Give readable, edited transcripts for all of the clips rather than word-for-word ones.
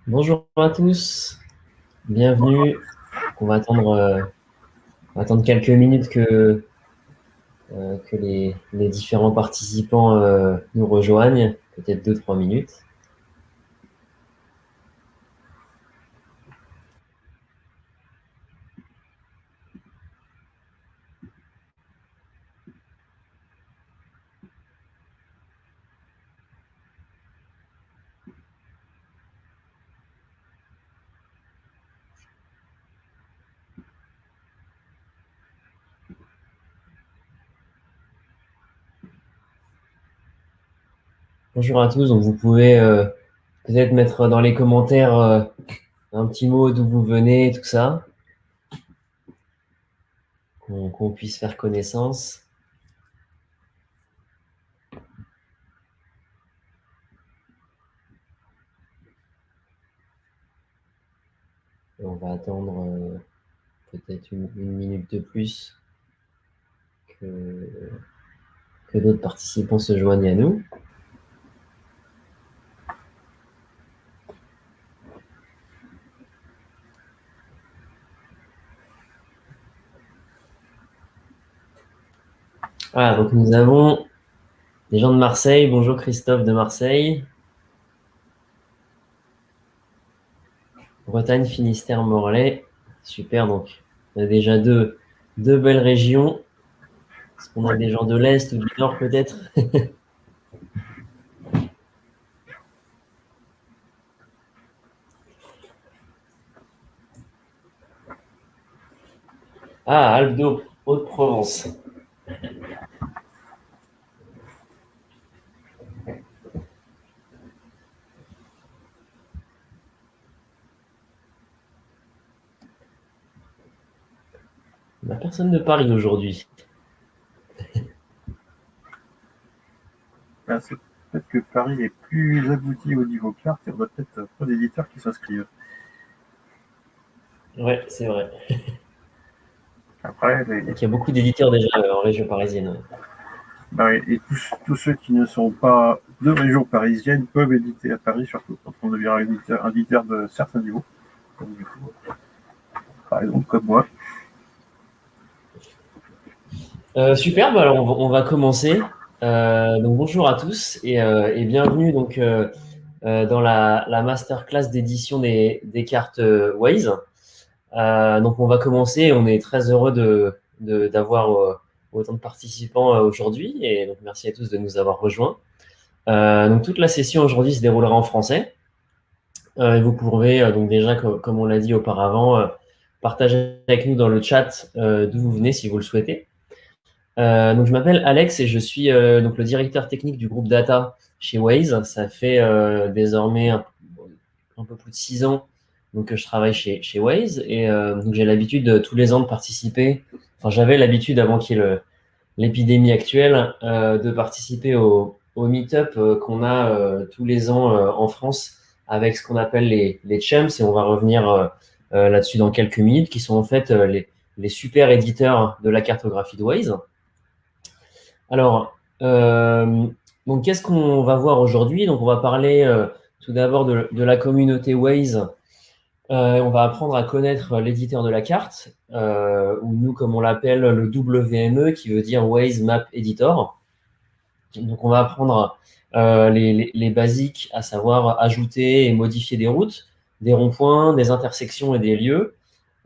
Bonjour à tous, bienvenue. On va attendre quelques minutes que les différents participants nous rejoignent, peut-être 2-3 minutes. Bonjour à tous, donc vous pouvez peut-être mettre dans les commentaires un petit mot d'où vous venez, tout ça, qu'on puisse faire connaissance. Et on va attendre peut-être une minute de plus que, que d'autres participants se joignent à nous. Voilà, donc nous avons des gens de Marseille. Bonjour Christophe de Marseille. Bretagne, Finistère, Morlaix. Super, donc on a déjà deux belles régions. Est-ce qu'on a Ouais. des gens de l'Est ou du Nord peut-être? Ah, Alpes d'Haute Haute-Provence. On n'a personne de Paris aujourd'hui. C'est peut-être que Paris est plus abouti au niveau carte et on a peut-être pas d'éditeurs qui s'inscrivent. Ouais, c'est vrai. Après, Donc il y a beaucoup d'éditeurs déjà en région parisienne. Ouais. et tous ceux qui ne sont pas de région parisienne peuvent éditer à Paris, surtout quand on devient un éditeur de certains niveaux. Donc, du coup, par exemple, comme moi. Super, bah alors on va commencer. Donc bonjour à tous et bienvenue donc dans la masterclass d'édition des cartes Waze. Donc on va commencer. On est très heureux d'avoir autant de participants aujourd'hui et donc merci à tous de nous avoir rejoints. Donc toute la session aujourd'hui se déroulera en français. Et vous pourrez donc déjà, comme on l'a dit auparavant, partager avec nous dans le chat d'où vous venez si vous le souhaitez. Donc je m'appelle Alex et je suis donc le directeur technique du groupe Data chez Waze. Ça fait désormais un peu plus de 6 ans donc, que je travaille chez Waze et donc j'ai l'habitude tous les ans de participer. Enfin, j'avais l'habitude avant qu'il y ait l'épidémie actuelle de participer au meet-up qu'on a tous les ans en France avec ce qu'on appelle les champs et on va revenir là-dessus dans quelques minutes, qui sont en fait les super éditeurs de la cartographie de Waze. Alors, donc qu'est-ce qu'on va voir aujourd'hui? Donc, on va parler tout d'abord de la communauté Waze. On va apprendre à connaître l'éditeur de la carte, ou nous, comme on l'appelle, le WME, qui veut dire Waze Map Editor. Donc, on va apprendre les basiques, à savoir ajouter et modifier des routes, des ronds-points, des intersections et des lieux,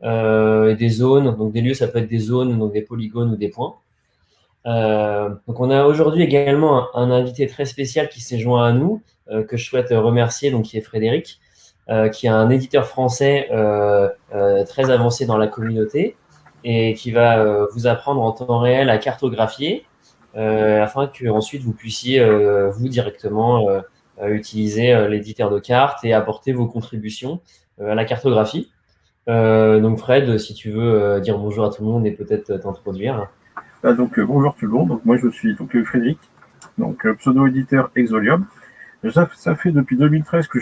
et des zones. Donc, des lieux, ça peut être des zones, donc des polygones ou des points. Donc on a aujourd'hui également un invité très spécial qui s'est joint à nous, que je souhaite remercier, donc qui est Frédéric, qui est un éditeur français très avancé dans la communauté et qui va vous apprendre en temps réel à cartographier afin que ensuite vous puissiez vous directement utiliser l'éditeur de cartes et apporter vos contributions à la cartographie. Donc Fred, si tu veux dire bonjour à tout le monde et peut-être t'introduire. Bonjour tout le monde. Donc, moi, je suis Frédéric, pseudo-éditeur Exolium. Ça fait depuis 2013 que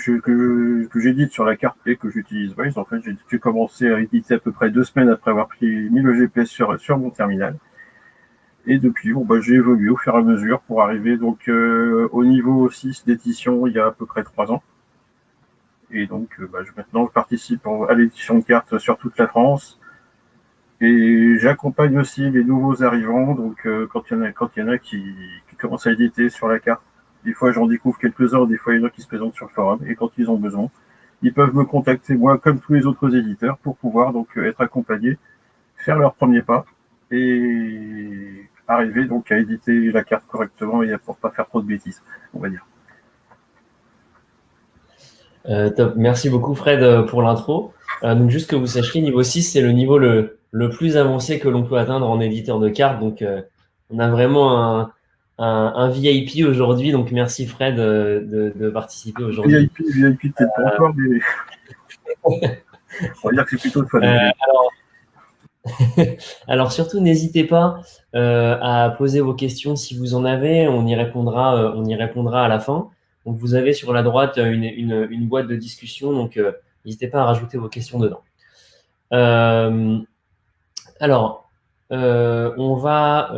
j'édite sur la carte et que j'utilise Waze. En fait, j'ai commencé à éditer à peu près 2 semaines après avoir mis le GPS sur mon terminal. Et depuis, j'ai évolué au fur et à mesure pour arriver au niveau 6 d'édition il y a à peu près 3 ans. Et donc, maintenant, je participe à l'édition de cartes sur toute la France. Et j'accompagne aussi les nouveaux arrivants. Donc, quand il y en a qui commencent à éditer sur la carte, des fois j'en découvre quelques-uns, des fois il y en a qui se présentent sur le forum. Et quand ils ont besoin, ils peuvent me contacter, moi, comme tous les autres éditeurs, pour pouvoir donc être accompagnés, faire leur premier pas et arriver donc à éditer la carte correctement et pour pas faire trop de bêtises, on va dire. Top. Merci beaucoup Fred pour l'intro. Donc juste que vous sachiez, niveau 6, c'est le niveau le plus avancé que l'on peut atteindre en éditeur de cartes. Donc on a vraiment un VIP aujourd'hui. Donc merci Fred de participer aujourd'hui. VIP peut-être pas encore, mais on va dire que c'est plutôt le fun. Alors surtout, n'hésitez pas à poser vos questions si vous en avez. On y répondra à la fin. Donc, vous avez sur la droite une boîte de discussion. Donc, n'hésitez pas à rajouter vos questions dedans. On va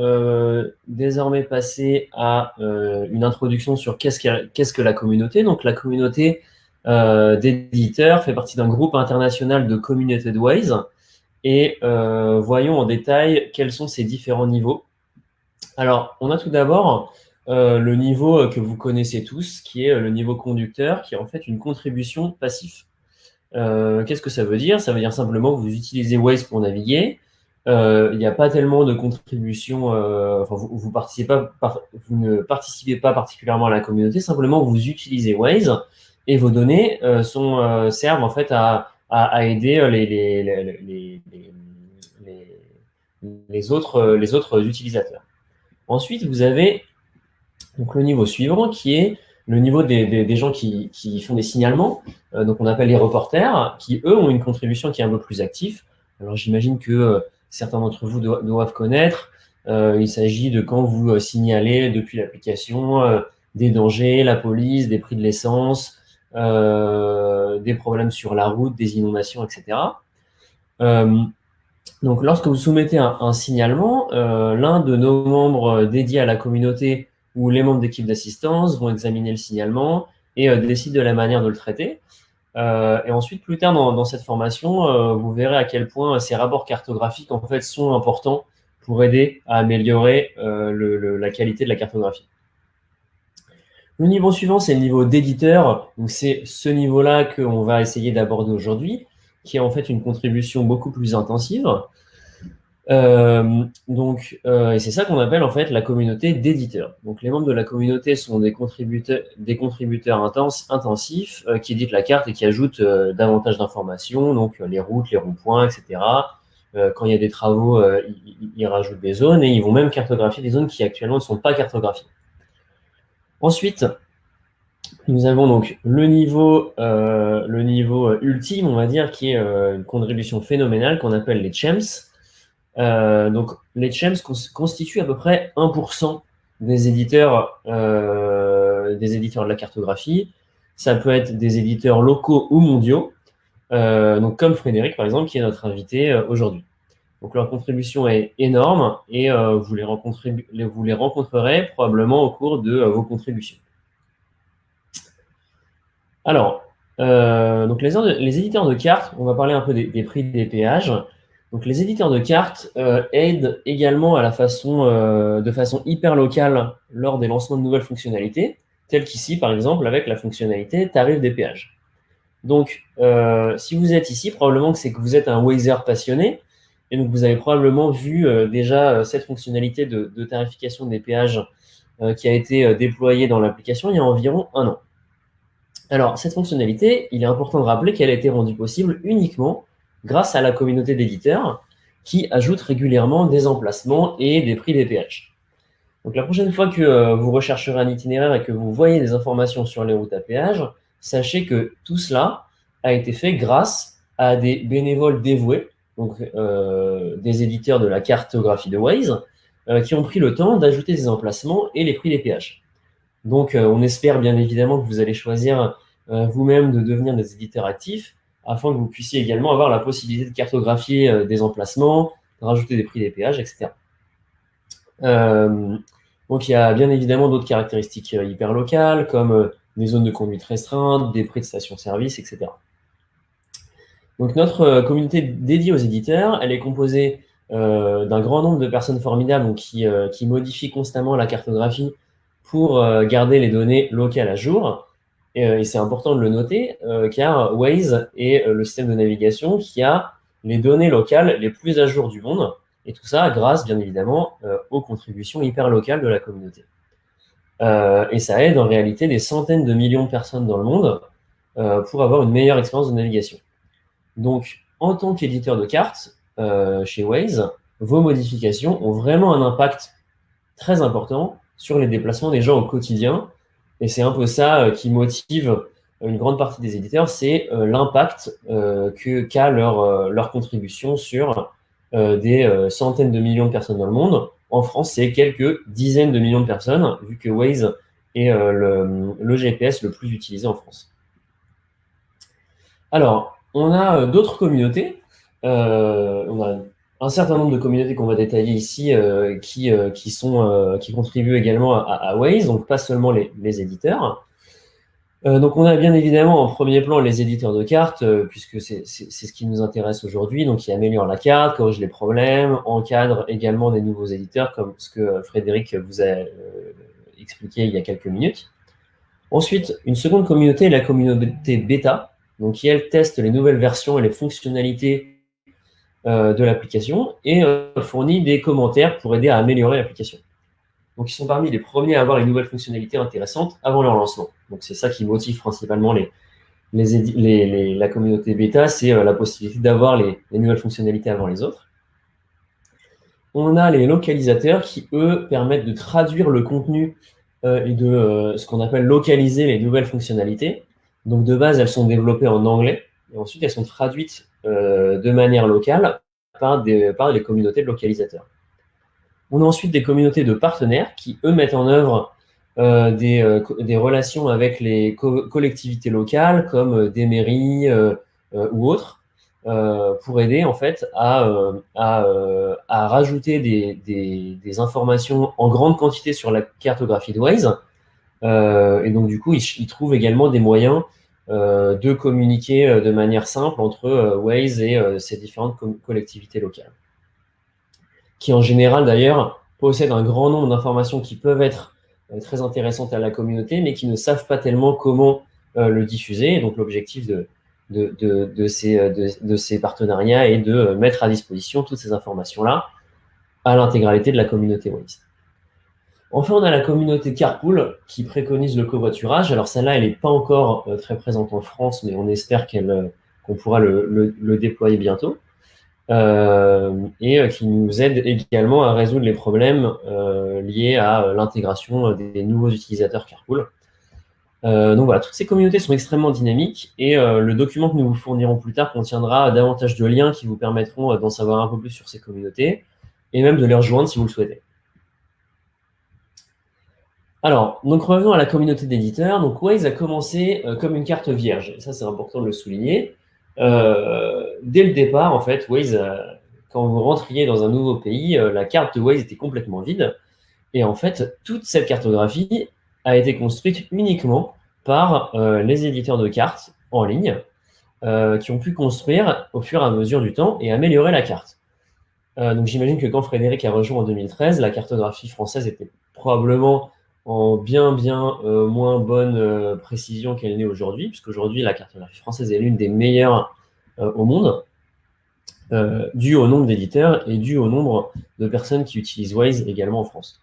désormais passer à une introduction sur qu'est-ce que la communauté. Donc, la communauté d'éditeurs fait partie d'un groupe international de Community Ways. Et voyons en détail quels sont ces différents niveaux. Alors, on a tout d'abord le niveau que vous connaissez tous, qui est le niveau conducteur, qui est en fait une contribution passive. Qu'est-ce que ça veut dire? Ça veut dire simplement que vous utilisez Waze pour naviguer. Il n'y a pas tellement de contribution, vous ne participez pas particulièrement à la communauté, simplement vous utilisez Waze et vos données servent en fait à aider les autres utilisateurs. Ensuite, vous avez donc le niveau suivant qui est le niveau des gens qui font des signalements, donc on appelle les reporters, qui eux ont une contribution qui est un peu plus active. Alors j'imagine que certains d'entre vous doivent connaître. Il s'agit de quand vous signalez depuis l'application des dangers, la police, des prix de l'essence, des problèmes sur la route, des inondations, etc. Donc, lorsque vous soumettez un signalement, l'un de nos membres dédiés à la communauté ou les membres d'équipe d'assistance vont examiner le signalement et décident de la manière de le traiter. Et ensuite, plus tard dans cette formation, vous verrez à quel point ces rapports cartographiques en fait sont importants pour aider à améliorer la qualité de la cartographie. Le niveau suivant, c'est le niveau d'éditeur. Donc, c'est ce niveau-là qu'on va essayer d'aborder aujourd'hui, qui est en fait une contribution beaucoup plus intensive. Et c'est ça qu'on appelle en fait la communauté d'éditeurs. Donc les membres de la communauté sont des contributeurs intensifs qui éditent la carte et qui ajoutent davantage d'informations, donc les routes, les ronds-points, etc. Quand il y a des travaux, ils rajoutent des zones et ils vont même cartographier des zones qui actuellement ne sont pas cartographiées. Ensuite, nous avons donc le niveau ultime, on va dire, qui est une contribution phénoménale qu'on appelle les CHEMS. Donc, les CHEMS constituent à peu près 1% des éditeurs de la cartographie. Ça peut être des éditeurs locaux ou mondiaux, donc comme Frédéric, par exemple, qui est notre invité aujourd'hui. Donc, leur contribution est énorme et vous les rencontrerez probablement au cours de vos contributions. Alors, donc les éditeurs de cartes, on va parler un peu des prix des péages. Donc, les éditeurs de cartes aident également de façon hyper locale lors des lancements de nouvelles fonctionnalités, telles qu'ici, par exemple, avec la fonctionnalité tarif des péages. Donc, si vous êtes ici, probablement que c'est que vous êtes un Wazer passionné, et donc vous avez probablement vu déjà cette fonctionnalité de tarification des péages qui a été déployée dans l'application il y a environ 1 an. Alors, cette fonctionnalité, il est important de rappeler qu'elle a été rendue possible uniquement grâce à la communauté d'éditeurs qui ajoute régulièrement des emplacements et des prix des péages. Donc la prochaine fois que vous rechercherez un itinéraire et que vous voyez des informations sur les routes à péage, sachez que tout cela a été fait grâce à des bénévoles dévoués, donc des éditeurs de la cartographie de Waze, qui ont pris le temps d'ajouter ces emplacements et les prix des péages. Donc on espère bien évidemment que vous allez choisir vous-même de devenir des éditeurs actifs afin que vous puissiez également avoir la possibilité de cartographier des emplacements, de rajouter des prix des péages, etc. Donc il y a bien évidemment d'autres caractéristiques hyper locales, comme des zones de conduite restreinte, des prix de station-service, etc. Donc notre communauté dédiée aux éditeurs, elle est composée d'un grand nombre de personnes formidables donc, qui modifient constamment la cartographie pour garder les données locales à jour. Et c'est important de le noter, car Waze est le système de navigation qui a les données locales les plus à jour du monde, et tout ça grâce, bien évidemment, aux contributions hyper locales de la communauté. Et ça aide en réalité des centaines de millions de personnes dans le monde pour avoir une meilleure expérience de navigation. Donc, en tant qu'éditeur de cartes, chez Waze, vos modifications ont vraiment un impact très important sur les déplacements des gens au quotidien. Et c'est un peu ça qui motive une grande partie des éditeurs, c'est l'impact qu'a leur contribution sur des centaines de millions de personnes dans le monde. En France, c'est quelques dizaines de millions de personnes, vu que Waze est le GPS le plus utilisé en France. Alors, on a d'autres communautés. On a un certain nombre de communautés qu'on va détailler ici qui contribuent également à Waze, donc pas seulement les éditeurs. Donc on a bien évidemment en premier plan les éditeurs de cartes, puisque c'est ce qui nous intéresse aujourd'hui, donc qui améliorent la carte, corrigent les problèmes, encadrent également des nouveaux éditeurs, comme ce que Frédéric vous a expliqué il y a quelques minutes. Ensuite, une seconde communauté est la communauté bêta, donc qui elle teste les nouvelles versions et les fonctionnalités de l'application et fournit des commentaires pour aider à améliorer l'application. Donc ils sont parmi les premiers à avoir les nouvelles fonctionnalités intéressantes avant leur lancement. Donc c'est ça qui motive principalement la communauté bêta, c'est la possibilité d'avoir les nouvelles fonctionnalités avant les autres. On a les localisateurs qui, eux, permettent de traduire le contenu et de ce qu'on appelle localiser les nouvelles fonctionnalités. Donc de base, elles sont développées en anglais et ensuite elles sont traduites de manière locale par les communautés de localisateurs. On a ensuite des communautés de partenaires qui, eux, mettent en œuvre des relations avec les collectivités locales, comme des mairies ou autres, pour aider en fait à rajouter des informations en grande quantité sur la cartographie de Waze. Et donc, du coup, ils trouvent également des moyens de communiquer de manière simple entre Waze et ces différentes collectivités locales, qui en général d'ailleurs possèdent un grand nombre d'informations qui peuvent être très intéressantes à la communauté, mais qui ne savent pas tellement comment le diffuser. Et donc l'objectif de ces partenariats est de mettre à disposition toutes ces informations-là à l'intégralité de la communauté Waze. Enfin, on a la communauté Carpool qui préconise le covoiturage. Alors celle-là, elle n'est pas encore très présente en France, mais on espère qu'on pourra le déployer bientôt. Et qui nous aide également à résoudre les problèmes liés à l'intégration des nouveaux utilisateurs Carpool. Donc voilà, toutes ces communautés sont extrêmement dynamiques et le document que nous vous fournirons plus tard contiendra davantage de liens qui vous permettront d'en savoir un peu plus sur ces communautés et même de les rejoindre si vous le souhaitez. Alors, donc revenons à la communauté d'éditeurs. Donc Waze a commencé comme une carte vierge. Et ça, c'est important de le souligner. Dès le départ, en fait, Waze, quand vous rentriez dans un nouveau pays, la carte de Waze était complètement vide. Et en fait, toute cette cartographie a été construite uniquement par les éditeurs de cartes en ligne qui ont pu construire au fur et à mesure du temps et améliorer la carte. Donc j'imagine que quand Frédéric a rejoint en 2013, la cartographie française était probablement en bien moins bonne précision qu'elle n'est aujourd'hui, puisqu'aujourd'hui la cartographie française est l'une des meilleures au monde, due au nombre d'éditeurs et due au nombre de personnes qui utilisent Waze également en France.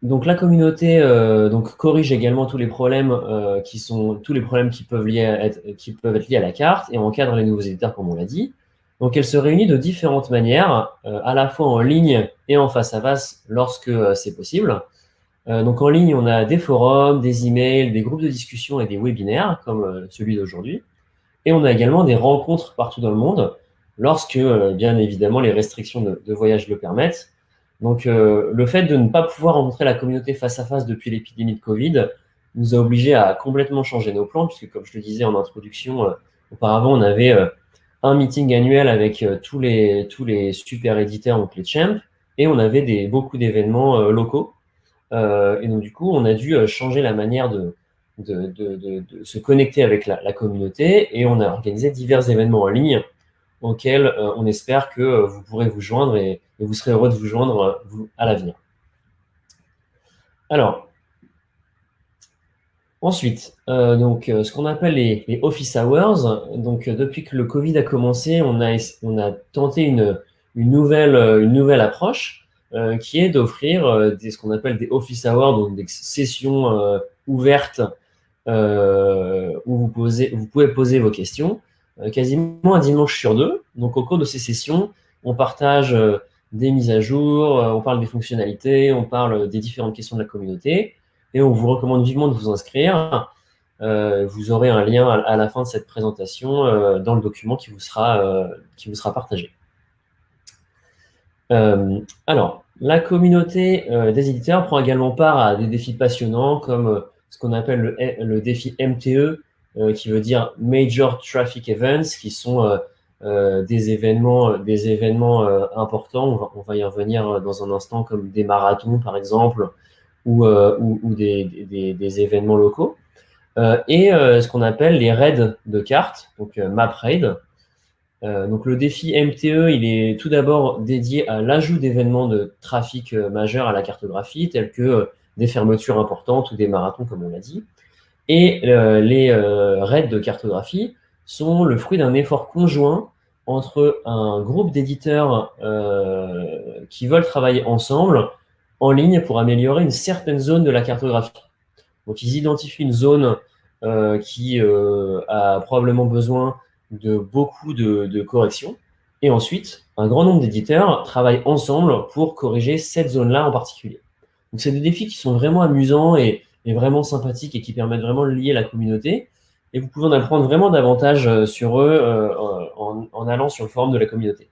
Donc la communauté corrige également tous les problèmes qui peuvent être liés à la carte et encadre les nouveaux éditeurs comme on l'a dit. Donc elle se réunit de différentes manières, à la fois en ligne et en face à face lorsque c'est possible. Donc en ligne, on a des forums, des emails, des groupes de discussion et des webinaires comme celui d'aujourd'hui. Et on a également des rencontres partout dans le monde lorsque, bien évidemment, les restrictions de voyage le permettent. Donc le fait de ne pas pouvoir rencontrer la communauté face à face depuis l'épidémie de Covid nous a obligés à complètement changer nos plans, puisque comme je le disais en introduction, auparavant on avait un meeting annuel avec tous les super éditeurs, donc les champs, et on avait beaucoup d'événements locaux. Et donc, du coup, on a dû changer la manière de se connecter avec la communauté, et on a organisé divers événements en ligne auxquels on espère que vous pourrez vous joindre, et vous serez heureux de vous joindre à l'avenir. Alors, ensuite, ce qu'on appelle les office hours. Donc, depuis que le Covid a commencé, on a tenté une nouvelle approche qui est d'offrir ce qu'on appelle des office hours, donc des sessions ouvertes où vous pouvez poser vos questions quasiment un dimanche sur deux. Donc, au cours de ces sessions, on partage des mises à jour, on parle des fonctionnalités, on parle des différentes questions de la communauté, et on vous recommande vivement de vous inscrire. Vous aurez un lien à la fin de cette présentation dans le document qui vous sera partagé. Alors, la communauté des éditeurs prend également part à des défis passionnants comme ce qu'on appelle le défi MTE, qui veut dire Major Traffic Events, qui sont des événements importants. On va y revenir dans un instant, comme des marathons par exemple, ou des événements locaux. Et ce qu'on appelle les raids de cartes, donc map raid. Donc le défi MTE, il est tout d'abord dédié à l'ajout d'événements de trafic majeurs à la cartographie, tels que des fermetures importantes ou des marathons, comme on l'a dit. Et les raids de cartographie sont le fruit d'un effort conjoint entre un groupe d'éditeurs qui veulent travailler ensemble en ligne pour améliorer une certaine zone de la cartographie. Donc ils identifient une zone qui a probablement besoin de beaucoup de corrections. Et ensuite, un grand nombre d'éditeurs travaillent ensemble pour corriger cette zone-là en particulier. Donc, c'est des défis qui sont vraiment amusants et vraiment sympathiques, et qui permettent vraiment de lier la communauté. Et vous pouvez en apprendre vraiment davantage sur eux en allant sur le forum de la communauté.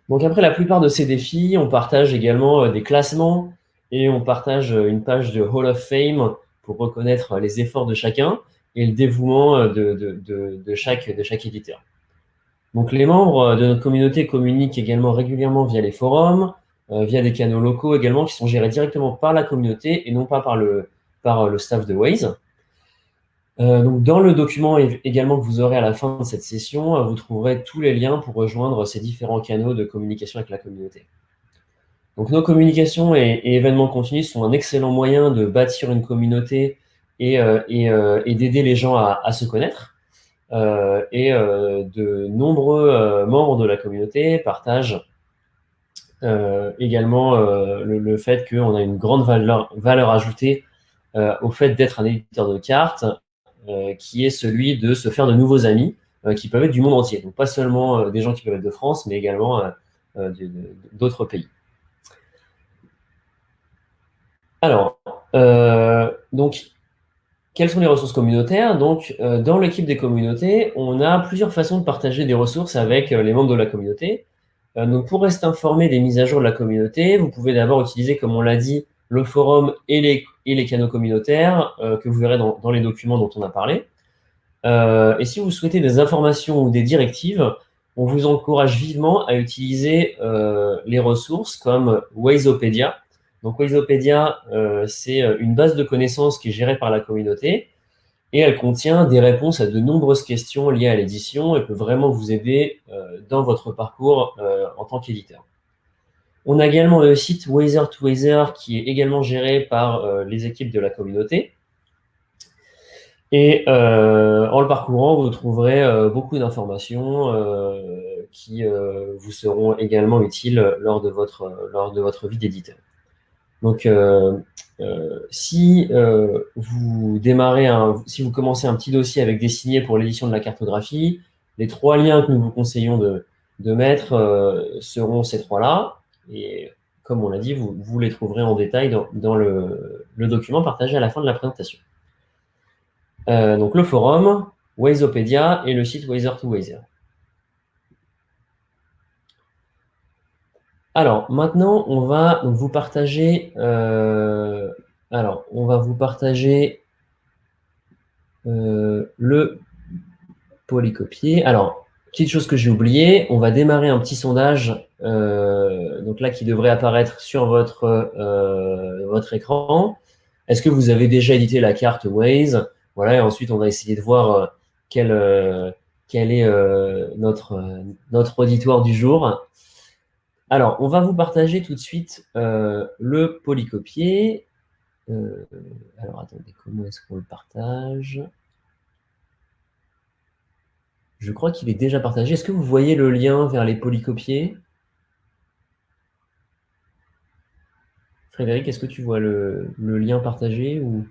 Donc, après la plupart de ces défis, on partage également des classements, et on partage une page de Hall of Fame pour reconnaître les efforts de chacun et le dévouement de chaque éditeur. Donc, les membres de notre communauté communiquent également régulièrement via les forums, via des canaux locaux également, qui sont gérés directement par la communauté et non pas par le staff de Waze. Donc, dans le document également que vous aurez à la fin de cette session, vous trouverez tous les liens pour rejoindre ces différents canaux de communication avec la communauté. Donc, nos communications et événements continus sont un excellent moyen de bâtir une communauté et d'aider les gens à se connaître. De nombreux membres de la communauté partagent également le fait qu'on a une grande valeur ajoutée au fait d'être un éditeur de cartes, qui est celui de se faire de nouveaux amis qui peuvent être du monde entier. Donc, pas seulement des gens qui peuvent être de France, mais également d'autres pays. Alors, donc, quelles sont les ressources communautaires? Donc, dans l'équipe des communautés, on a plusieurs façons de partager des ressources avec les membres de la communauté. Donc, pour rester informé des mises à jour de la communauté, vous pouvez d'abord utiliser, comme on l'a dit, le forum et les canaux communautaires que vous verrez dans les documents dont on a parlé. Et si vous souhaitez des informations ou des directives, on vous encourage vivement à utiliser les ressources comme Wazeopedia. Donc, Wazeopedia, c'est une base de connaissances qui est gérée par la communauté, et elle contient des réponses à de nombreuses questions liées à l'édition et peut vraiment vous aider dans votre parcours en tant qu'éditeur. On a également le site Wazer2Wazer, qui est également géré par les équipes de la communauté. Et en le parcourant, vous trouverez beaucoup d'informations qui vous seront également utiles lors de votre vie d'éditeur. Donc, si vous commencez un petit dossier avec des signets pour l'édition de la cartographie, les 3 liens que nous vous conseillons de mettre seront ces 3-là. Et comme on l'a dit, vous les trouverez en détail dans le document partagé à la fin de la présentation. Donc, le forum, Wazeopedia et le site Wazer2Wazer. Alors, maintenant, on va vous partager le polycopier. Alors, petite chose que j'ai oublié, on va démarrer un petit sondage donc là qui devrait apparaître sur votre écran. Est-ce que vous avez déjà édité la carte Waze? Voilà, et ensuite on va essayer de voir quel est notre auditoire du jour. Alors, on va vous partager tout de suite le polycopier. Alors, attendez, comment est-ce qu'on le partage? Je crois qu'il est déjà partagé. Est-ce que vous voyez le lien vers les polycopiers? Frédéric, est-ce que tu vois le lien partagé ou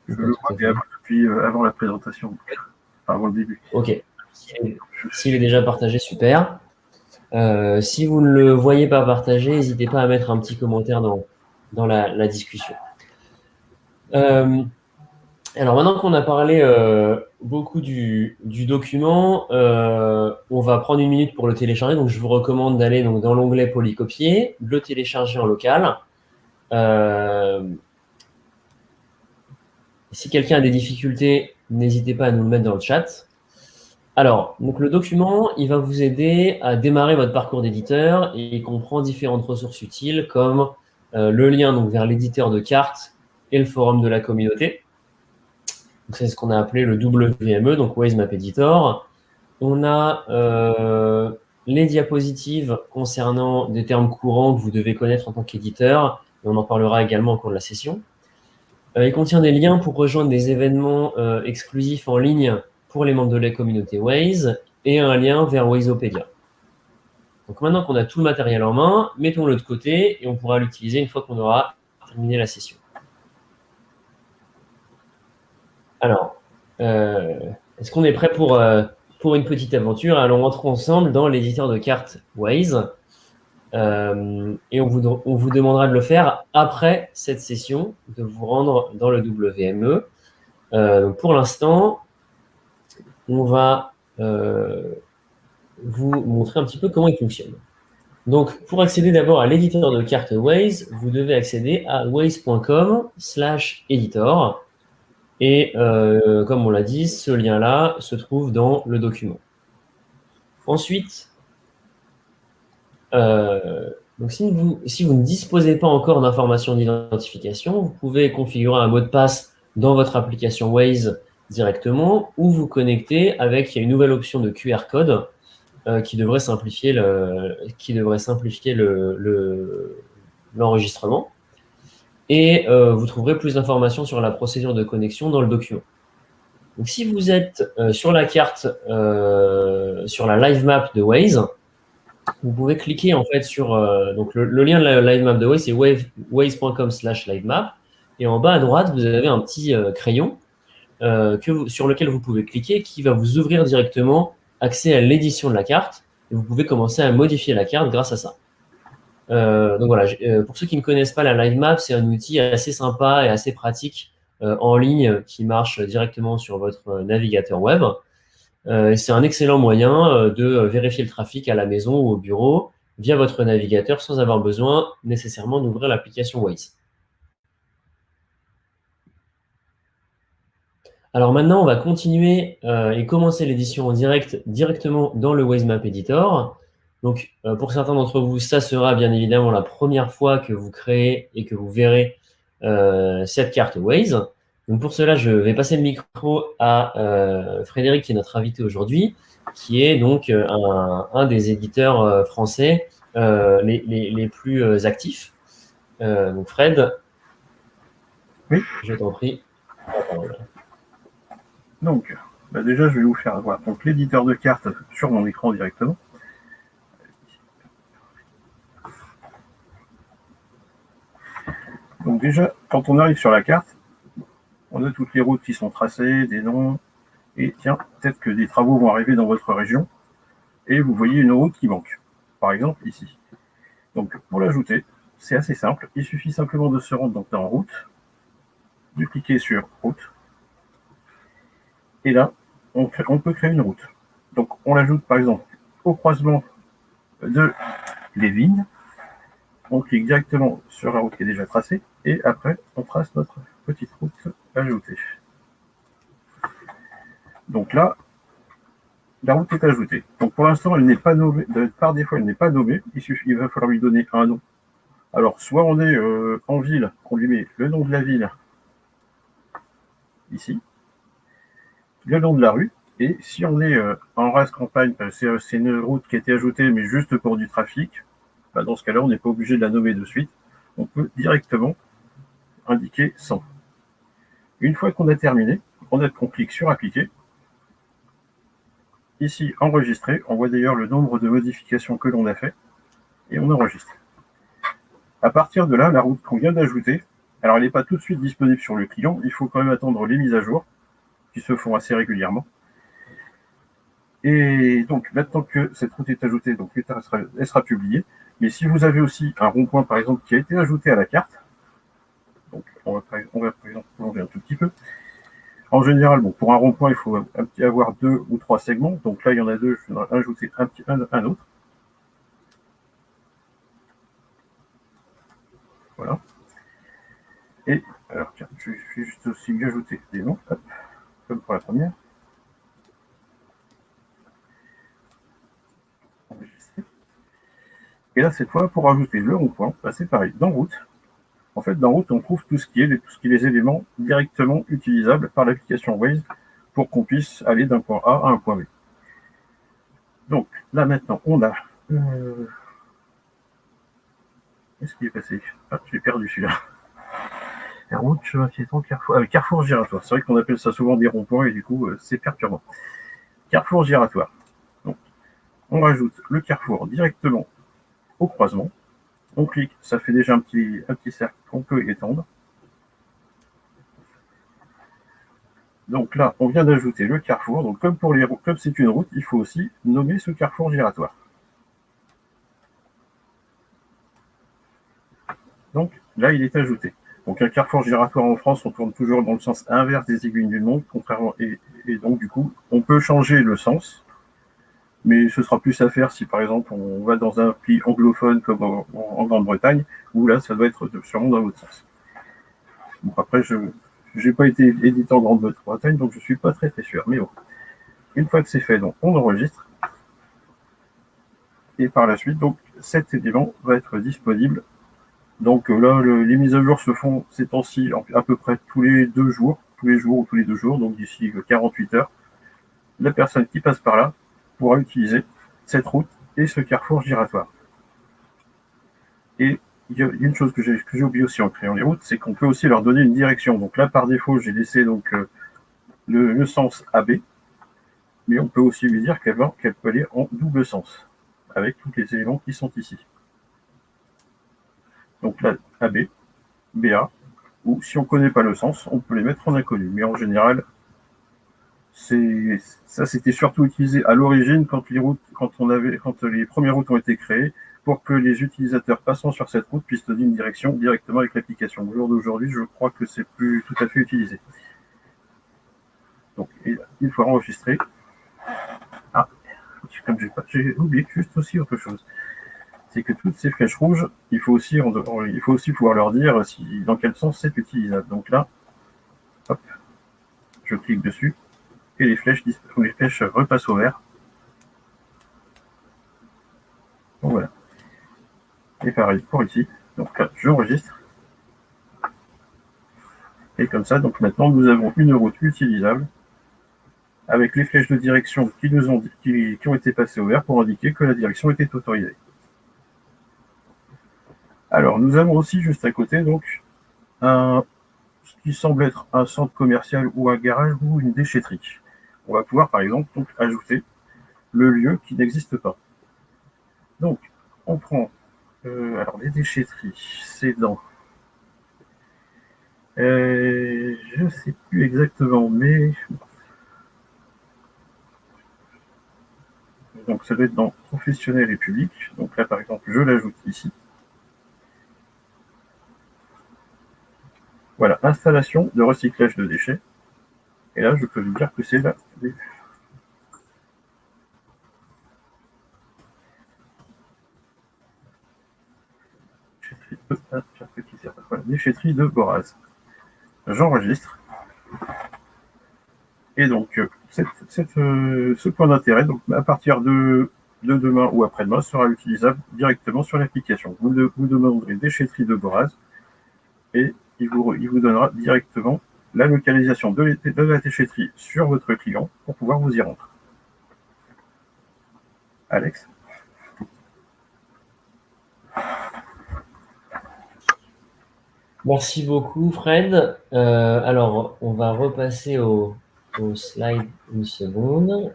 Je le vois bien depuis avant la présentation, avant le début. Ok. S'il est déjà partagé, super. Si vous ne le voyez pas partagé, n'hésitez pas à mettre un petit commentaire dans la discussion. Alors maintenant qu'on a parlé beaucoup du document, on va prendre une minute pour le télécharger. Donc je vous recommande d'aller dans l'onglet polycopier, de le télécharger en local. Si quelqu'un a des difficultés, n'hésitez pas à nous le mettre dans le chat. Alors, donc le document, il va vous aider à démarrer votre parcours d'éditeur et il comprend différentes ressources utiles comme le lien donc, vers l'éditeur de cartes et le forum de la communauté. C'est ce qu'on a appelé le WME, donc Waze Map Editor. On a les diapositives concernant des termes courants que vous devez connaître en tant qu'éditeur. On en parlera également au cours de la session. Il contient des liens pour rejoindre des événements exclusifs en ligne pour les membres de la communauté Waze et un lien vers Wazeopedia. Donc maintenant qu'on a tout le matériel en main, mettons-le de côté et on pourra l'utiliser une fois qu'on aura terminé la session. Alors, est-ce qu'on est prêt pour une petite aventure? Allons rentrer ensemble dans l'éditeur de cartes Waze. Et on vous demandera de le faire après cette session, de vous rendre dans le WME. Pour l'instant, on va vous montrer un petit peu comment il fonctionne. Donc, pour accéder d'abord à l'éditeur de cartes Waze, vous devez accéder à waze.com/editor. Et comme on l'a dit, ce lien-là se trouve dans le document. Ensuite, donc si vous ne disposez pas encore d'informations d'identification, vous pouvez configurer un mot de passe dans votre application Waze directement ou vous connecter avec une nouvelle option de QR code qui devrait simplifier l'enregistrement. Et vous trouverez plus d'informations sur la procédure de connexion dans le document. Donc, si vous êtes sur la carte, sur la live map de Waze, vous pouvez cliquer en fait sur donc le lien de la live map de Waze, c'est waze.com/livemap. Et en bas à droite, vous avez un petit crayon sur lequel vous pouvez cliquer qui va vous ouvrir directement accès à l'édition de la carte. Et vous pouvez commencer à modifier la carte grâce à ça. Donc voilà, pour ceux qui ne connaissent pas la live map, c'est un outil assez sympa et assez pratique en ligne qui marche directement sur votre navigateur web. C'est un excellent moyen de vérifier le trafic à la maison ou au bureau via votre navigateur sans avoir besoin nécessairement d'ouvrir l'application Waze. Alors maintenant, on va continuer et commencer l'édition en direct directement dans le Waze Map Editor. Donc, pour certains d'entre vous, ça sera bien évidemment la première fois que vous créez et que vous verrez cette carte Waze. Donc, pour cela, je vais passer le micro à Frédéric, qui est notre invité aujourd'hui, qui est donc un des éditeurs français les plus actifs. Donc, Fred, oui. Je t'en prie. Donc, déjà, je vais vous faire voir l'éditeur de cartes sur mon écran directement. Donc déjà, quand on arrive sur la carte, on a toutes les routes qui sont tracées, des noms, et tiens, peut-être que des travaux vont arriver dans votre région, et vous voyez une route qui manque, par exemple ici. Donc pour l'ajouter, c'est assez simple, il suffit simplement de se rendre donc, dans route, de cliquer sur route, et là, on peut créer une route. Donc on l'ajoute par exemple au croisement de les vignes, on clique directement sur la route qui est déjà tracée, et après, on trace notre petite route ajoutée. Donc là, la route est ajoutée. Donc pour l'instant, elle n'est pas nommée, par défaut, elle n'est pas nommée. Il va falloir lui donner un nom. Alors, soit on est en ville, on lui met le nom de la ville, ici, le nom de la rue, et si on est en race campagne, c'est une route qui a été ajoutée, mais juste pour du trafic, bah, dans ce cas-là, on n'est pas obligé de la nommer de suite. On peut directement indiquer 100. Une fois qu'on a terminé, on clique sur appliquer. Ici, enregistrer. On voit d'ailleurs le nombre de modifications que l'on a fait et on enregistre. À partir de là, la route qu'on vient d'ajouter, alors elle n'est pas tout de suite disponible sur le client, il faut quand même attendre les mises à jour qui se font assez régulièrement. Et donc, maintenant que cette route est ajoutée, donc elle sera publiée. Mais si vous avez aussi un rond-point, par exemple, qui a été ajouté à la carte, donc on va par exemple plonger un tout petit peu. En général, bon, pour un rond-point, il faut avoir 2 ou 3 segments. Donc là, il y en a 2, je vais en ajouter un autre. Voilà. Et alors, tiens, je vais juste aussi lui ajouter des noms, hop, comme pour la première. Et là, cette fois, pour ajouter le rond-point, bah, c'est pareil. Dans route, en fait, dans route, on trouve tout ce qui est les éléments directement utilisables par l'application Waze pour qu'on puisse aller d'un point A à un point B. Donc là, maintenant, on a... Qu'est-ce qui est passé? Ah, j'ai perdu celui-là. La route, chemin piéton, carrefour. Ah, carrefour giratoire. C'est vrai qu'on appelle ça souvent des ronds-points et du coup, c'est perturbant. Carrefour giratoire. Donc, on rajoute le carrefour directement au croisement. On clique, ça fait déjà un petit cercle qu'on peut étendre. Donc là, on vient d'ajouter le carrefour. Donc comme c'est une route, il faut aussi nommer ce carrefour giratoire. Donc là, il est ajouté. Donc un carrefour giratoire en France, on tourne toujours dans le sens inverse des aiguilles d'une montre, contrairement et donc du coup, on peut changer le sens, mais ce sera plus à faire si par exemple on va dans un pays anglophone comme en Grande-Bretagne, où là, ça doit être sûrement dans l'autre sens. Bon, après, je n'ai pas été édité en Grande-Bretagne, donc je ne suis pas très sûr. Mais bon, une fois que c'est fait, donc on enregistre. Et par la suite, donc cet élément va être disponible. Donc là, les mises à jour se font ces temps-ci à peu près tous les 2 jours, tous les jours ou tous les 2 jours, donc d'ici 48 heures. La personne qui passe par là pourra utiliser cette route et ce carrefour giratoire. Et il y a une chose que j'ai oublié aussi en créant les routes, c'est qu'on peut aussi leur donner une direction. Donc là, par défaut, j'ai laissé donc le sens AB, mais on peut aussi lui dire qu'elle peut aller en double sens, avec tous les éléments qui sont ici. Donc là, AB, BA, ou si on ne connaît pas le sens, on peut les mettre en inconnu. Mais en général, ça c'était surtout utilisé à l'origine quand les premières routes ont été créées, pour que les utilisateurs passant sur cette route puissent donner une direction directement avec l'application. Au jour d'aujourd'hui, je crois que c'est plus tout à fait utilisé. Donc, une fois enregistré, comme j'ai oublié juste aussi autre chose, c'est que toutes ces flèches rouges, il faut aussi pouvoir leur dire dans quel sens c'est utilisable. Donc là, hop, je clique dessus et les flèches repassent au vert. Donc voilà. Et pareil pour ici. Donc là, j'enregistre. Et comme ça, donc maintenant, nous avons une route utilisable avec les flèches de direction qui ont été passées au vert pour indiquer que la direction était autorisée. Alors, nous avons aussi juste à côté, donc, ce qui semble être un centre commercial ou un garage ou une déchetterie. On va pouvoir, par exemple, donc, ajouter le lieu qui n'existe pas. Donc, on prend, alors, les déchetteries, c'est dans... je ne sais plus exactement, mais... Donc, ça doit être dans professionnel et public. Donc là, par exemple, je l'ajoute ici. Voilà, installation de recyclage de déchets. Et là, je peux vous dire que c'est la déchetterie de Boraz. J'enregistre. Et donc, ce point d'intérêt, donc, à partir de demain ou après-demain, sera utilisable directement sur l'application. Vous demanderez déchetterie de Boraz et il vous donnera directement la localisation de la déchetterie sur votre client pour pouvoir vous y rendre. Alex? Merci beaucoup, Fred. Alors, on va repasser au slide une seconde.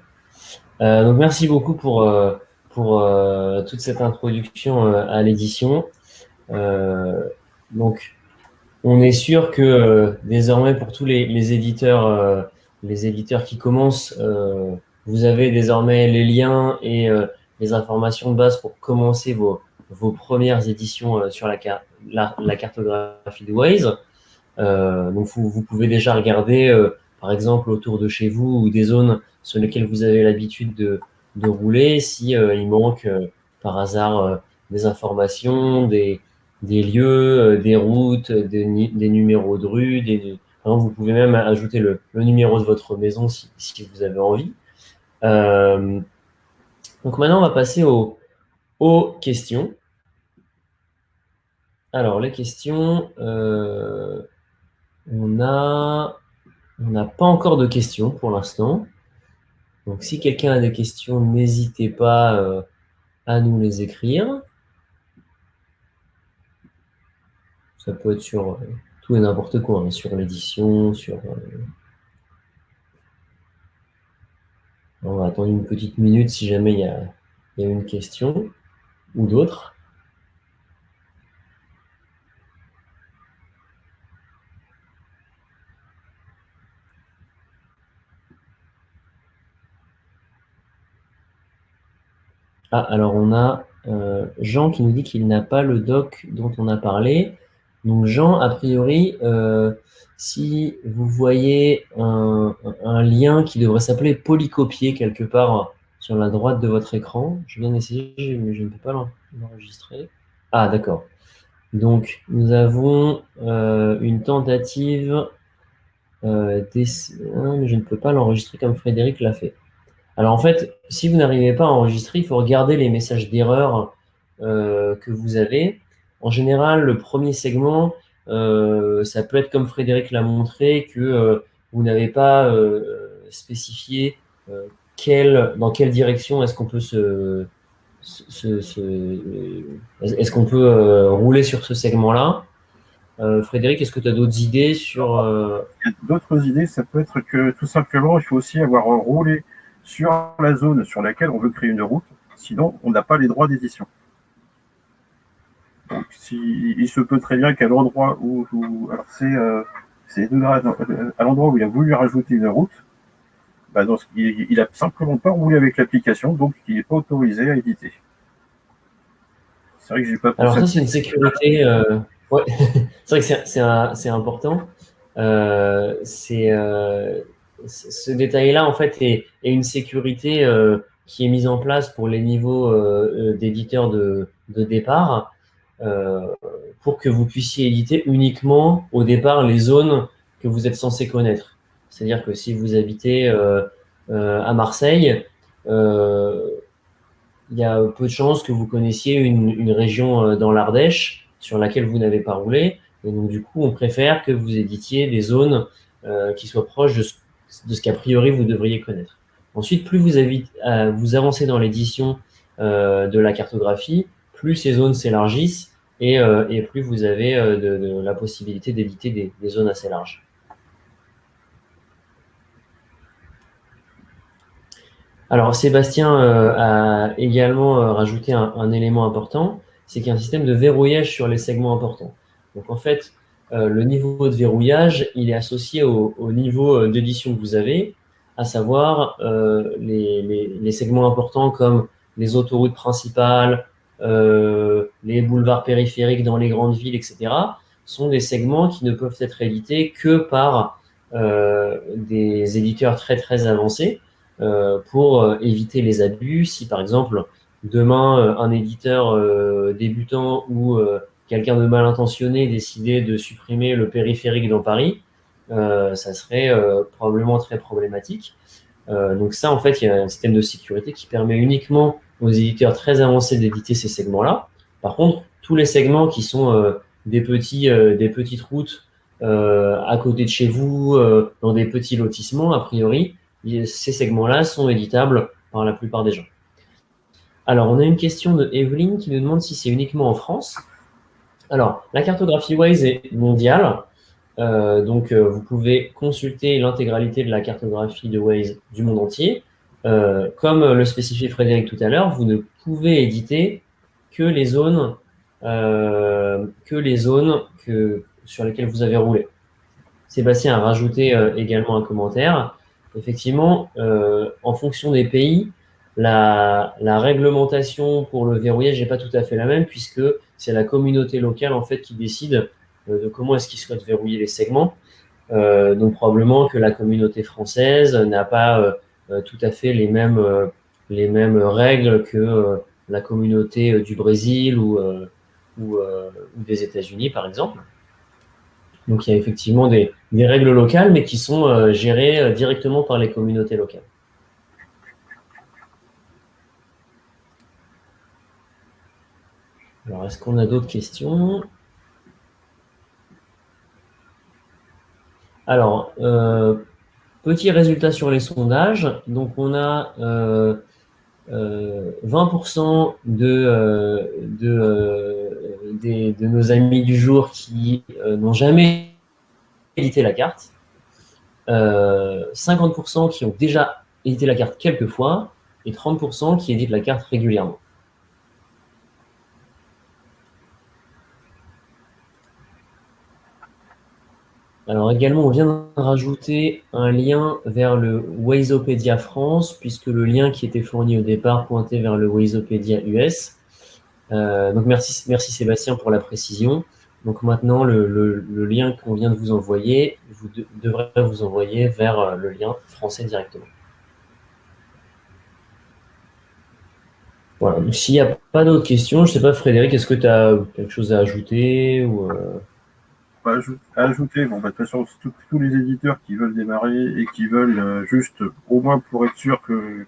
Donc, merci beaucoup pour toute cette introduction à l'édition. Donc, on est sûr que désormais, pour tous les éditeurs qui commencent, vous avez désormais les liens et les informations de base pour commencer vos premières éditions sur la cartographie de Waze. Donc, vous pouvez déjà regarder, par exemple, autour de chez vous ou des zones sur lesquelles vous avez l'habitude de rouler, si il manque par hasard des informations, des lieux, des routes, des numéros de rue. Par exemple, vous pouvez même ajouter le numéro de votre maison si vous avez envie. Donc maintenant, on va passer aux questions. Alors, les questions, on n'a pas encore de questions pour l'instant. Donc, si quelqu'un a des questions, n'hésitez pas à nous les écrire. Ça peut être sur tout et n'importe quoi, hein, sur l'édition, sur... On va attendre une petite minute si jamais il y a une question ou d'autres. Ah, alors on a Jean qui nous dit qu'il n'a pas le doc dont on a parlé. Donc Jean, a priori, si vous voyez un lien qui devrait s'appeler polycopier quelque part sur la droite de votre écran, je viens d'essayer, mais je ne peux pas l'enregistrer. Ah, d'accord. Donc nous avons une tentative mais je ne peux pas l'enregistrer comme Frédéric l'a fait. Alors en fait, si vous n'arrivez pas à enregistrer, il faut regarder les messages d'erreur que vous avez. En général, le premier segment, ça peut être comme Frédéric l'a montré, que vous n'avez pas spécifié dans quelle direction est-ce qu'on peut est-ce qu'on peut rouler sur ce segment-là. Frédéric, est-ce que tu as d'autres idées sur... D'autres idées, ça peut être que tout simplement, il faut aussi avoir roulé sur la zone sur laquelle on veut créer une route, sinon on n'a pas les droits d'édition. Donc il se peut très bien qu'à l'endroit alors c'est à l'endroit où il a voulu rajouter une route, bah il a simplement pas roulé avec l'application, donc il n'est pas autorisé à éditer. C'est vrai que j'ai pas pensé. Alors ça, c'est une sécurité. Ouais. C'est vrai que c'est important. Ce détail-là, en fait, est une sécurité qui est mise en place pour les niveaux d'éditeurs de départ pour que vous puissiez éditer uniquement au départ les zones que vous êtes censé connaître. C'est-à-dire que si vous habitez à Marseille, il y a peu de chances que vous connaissiez une région dans l'Ardèche sur laquelle vous n'avez pas roulé. Et donc, du coup, on préfère que vous éditiez des zones qui soient proches de ce qu'a priori vous devriez connaître. Ensuite, plus vous avancez dans l'édition de la cartographie, plus ces zones s'élargissent et plus vous avez de la possibilité d'éditer des zones assez larges. Alors, Sébastien a également rajouté un élément important, c'est qu'il y a un système de verrouillage sur les segments importants. Donc, en fait, le niveau de verrouillage, il est associé au niveau d'édition que vous avez, à savoir les segments importants comme les autoroutes principales, les boulevards périphériques dans les grandes villes, etc., sont des segments qui ne peuvent être édités que par des éditeurs très, très avancés. Pour éviter les abus. Si par exemple demain un éditeur débutant ou quelqu'un de mal intentionné décidait de supprimer le périphérique dans Paris, ça serait probablement très problématique. Donc ça, en fait, il y a un système de sécurité qui permet uniquement aux éditeurs très avancés d'éditer ces segments-là. Par contre, tous les segments qui sont des petites routes à côté de chez vous, dans des petits lotissements, a priori, ces segments-là sont éditables par la plupart des gens. Alors, on a une question de Evelyne qui nous demande si c'est uniquement en France. Alors, la cartographie Waze est mondiale. Donc, vous pouvez consulter l'intégralité de la cartographie de Waze du monde entier. Comme le spécifiait Frédéric tout à l'heure, vous ne pouvez éditer que les zones, sur lesquelles vous avez roulé. Sébastien a rajouté également un commentaire. Effectivement, en fonction des pays, la réglementation pour le verrouillage n'est pas tout à fait la même, puisque c'est la communauté locale en fait qui décide de comment est-ce qu'il souhaite verrouiller les segments. Donc probablement que la communauté française n'a pas tout à fait les mêmes règles que la communauté du Brésil ou des États-Unis, par exemple. Donc il y a effectivement des règles locales, mais qui sont gérées directement par les communautés locales. Alors, est-ce qu'on a d'autres questions? Alors, petit résultat sur les sondages. Donc, on a 20% de nos amis du jour qui n'ont jamais édité la carte. 50% qui ont déjà édité la carte quelques fois et 30% qui éditent la carte régulièrement. Alors également, on vient de rajouter un lien vers le Wazeopedia France, puisque le lien qui était fourni au départ pointait vers le Wazeopedia US. Donc merci Sébastien pour la précision. Donc maintenant, le lien qu'on vient de vous envoyer devrait vous envoyer vers le lien français directement. Voilà, s'il n'y a pas d'autres questions, je ne sais pas Frédéric, est-ce que tu as quelque chose à ajouter ou Ajouter, bon, de toute façon, tous les éditeurs qui veulent démarrer et qui veulent juste, au moins pour être sûr que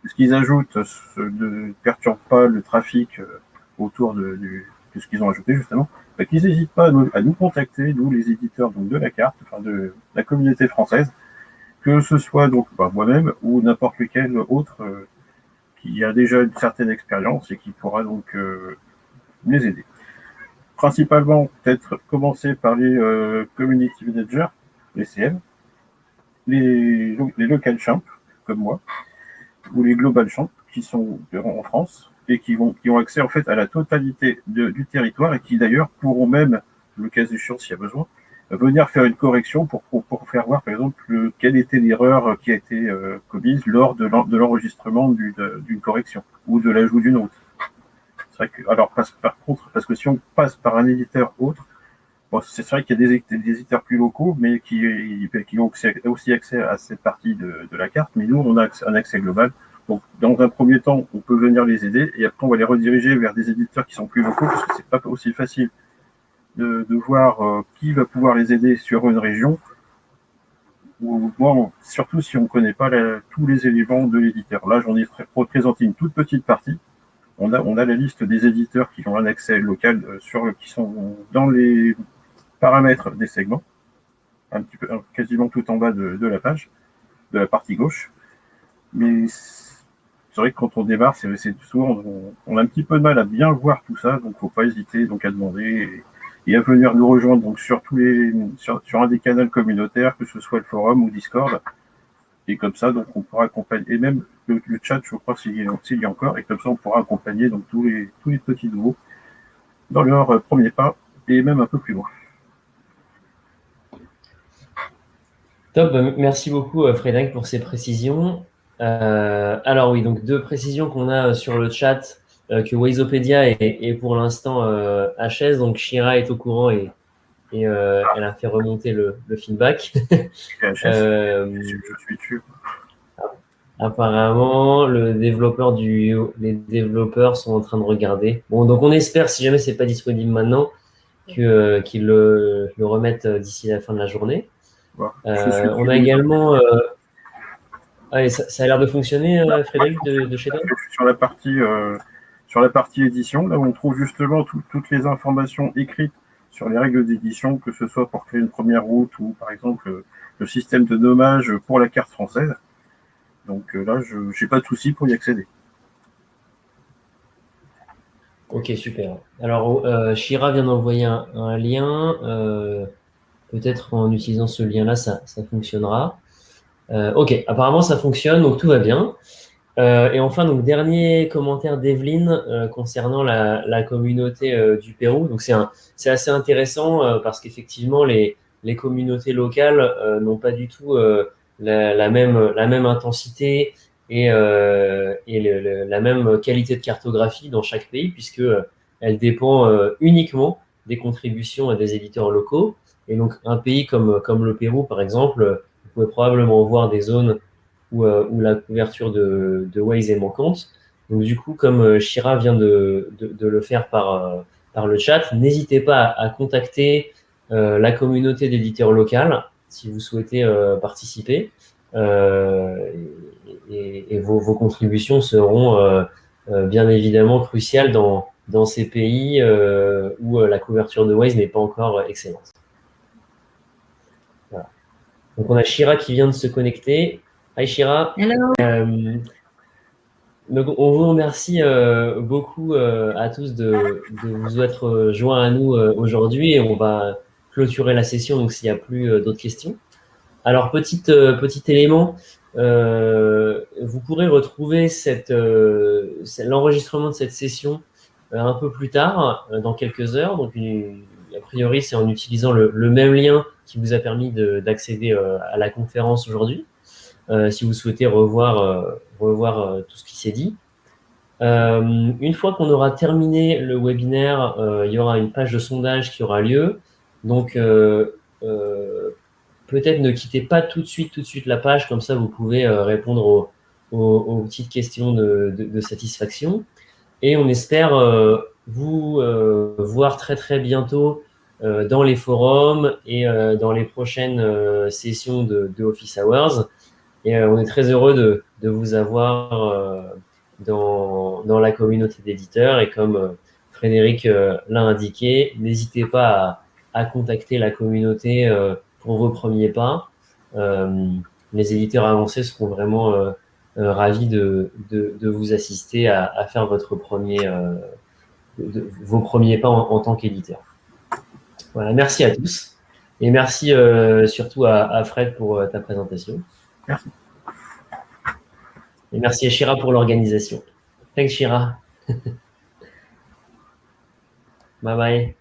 ce qu'ils ajoutent ne perturbe pas le trafic autour de ce qu'ils ont ajouté, justement, qu'ils n'hésitent pas à nous contacter, nous, les éditeurs donc, de la carte, enfin de la communauté française, que ce soit donc moi-même ou n'importe lequel autre qui a déjà une certaine expérience et qui pourra donc les aider. Principalement, peut-être commencer par les community managers, les CM, les local champs, comme moi, ou les global champs, qui sont en France, et qui ont accès en fait à la totalité du territoire, et qui d'ailleurs pourront même, le cas échéant s'il y a besoin, venir faire une correction pour faire voir, par exemple, quelle était l'erreur qui a été commise lors de l'enregistrement d'une correction, ou de l'ajout d'une autre. Alors, par contre, parce que si on passe par un éditeur autre, bon, c'est vrai qu'il y a des éditeurs plus locaux, mais qui ont aussi accès à cette partie de la carte, mais nous, on a un accès global. Donc, dans un premier temps, on peut venir les aider, et après, on va les rediriger vers des éditeurs qui sont plus locaux, parce que c'est pas aussi facile de voir qui va pouvoir les aider sur une région, ou bon, surtout si on ne connaît pas tous les éléments de l'éditeur. Là, j'en ai représenté une toute petite partie. On a la liste des éditeurs qui ont un accès local qui sont dans les paramètres des segments, un petit peu, quasiment tout en bas de la page, de la partie gauche. Mais c'est vrai que quand on démarre, c'est souvent on a un petit peu de mal à bien voir tout ça, donc faut pas hésiter donc à demander et à venir nous rejoindre donc sur un des canaux communautaires, que ce soit le forum ou Discord. Et comme ça, donc on pourra accompagner, et même le chat, je crois, s'il y a encore, et comme ça on pourra accompagner donc tous les petits nouveaux dans leur premier pas, et même un peu plus loin. Top, merci beaucoup Frédéric pour ces précisions. Alors oui, donc 2 précisions qu'on a sur le chat, que Wazeopedia est pour l'instant HS, donc Shira est au courant et elle a fait remonter le feedback. je suis dessus. Apparemment, les développeurs sont en train de regarder. Bon, donc on espère, si jamais c'est pas disponible maintenant, qu'ils le remettent d'ici la fin de la journée. Voilà. Je suis On a également... allez, ça a l'air de fonctionner, Frédéric, de chez toi? sur la partie édition, là où on trouve justement toutes les informations écrites sur les règles d'édition, que ce soit pour créer une première route ou par exemple le système de nommage pour la carte française. Donc là, je n'ai pas de souci pour y accéder. Ok, super. Alors, Shira vient d'envoyer un lien. Peut-être en utilisant ce lien-là, ça fonctionnera. Ok, apparemment ça fonctionne, donc tout va bien. Et enfin, donc dernier commentaire d'Evelyne concernant la communauté du Pérou. Donc c'est assez intéressant parce qu'effectivement les communautés locales n'ont pas du tout la même intensité et la même qualité de cartographie dans chaque pays puisque elle dépend uniquement des contributions des éditeurs locaux. Et donc un pays comme le Pérou par exemple, vous pouvez probablement voir des zones où la couverture de Waze est manquante. Donc du coup, comme Shira vient de le faire par le chat, n'hésitez pas à contacter la communauté d'éditeurs locales si vous souhaitez participer. Et vos contributions seront bien évidemment cruciales dans ces pays où la couverture de Waze n'est pas encore excellente. Voilà. Donc on a Shira qui vient de se connecter. Hi Shira. Hello. Donc on vous remercie beaucoup à tous de vous être joints à nous aujourd'hui et on va clôturer la session donc s'il n'y a plus d'autres questions. Alors petit élément, vous pourrez retrouver l'enregistrement de cette session un peu plus tard, dans quelques heures. Donc a priori c'est en utilisant le même lien qui vous a permis d'accéder à la conférence aujourd'hui. Si vous souhaitez revoir tout ce qui s'est dit. Une fois qu'on aura terminé le webinaire, il y aura une page de sondage qui aura lieu. Donc, peut-être ne quittez pas tout de suite la page, comme ça vous pouvez répondre aux petites questions de satisfaction. Et on espère vous voir très bientôt dans les forums et dans les prochaines sessions de Office Hours. Et on est très heureux de vous avoir dans la communauté d'éditeurs. Et comme Frédéric l'a indiqué, n'hésitez pas à contacter la communauté pour vos premiers pas. Les éditeurs avancés seront vraiment ravis de vous assister à faire vos premiers pas en tant qu'éditeur. Voilà, merci à tous. Et merci surtout à Fred pour ta présentation. Merci. Et merci à Shira pour l'organisation. Thanks, Shira. Bye bye.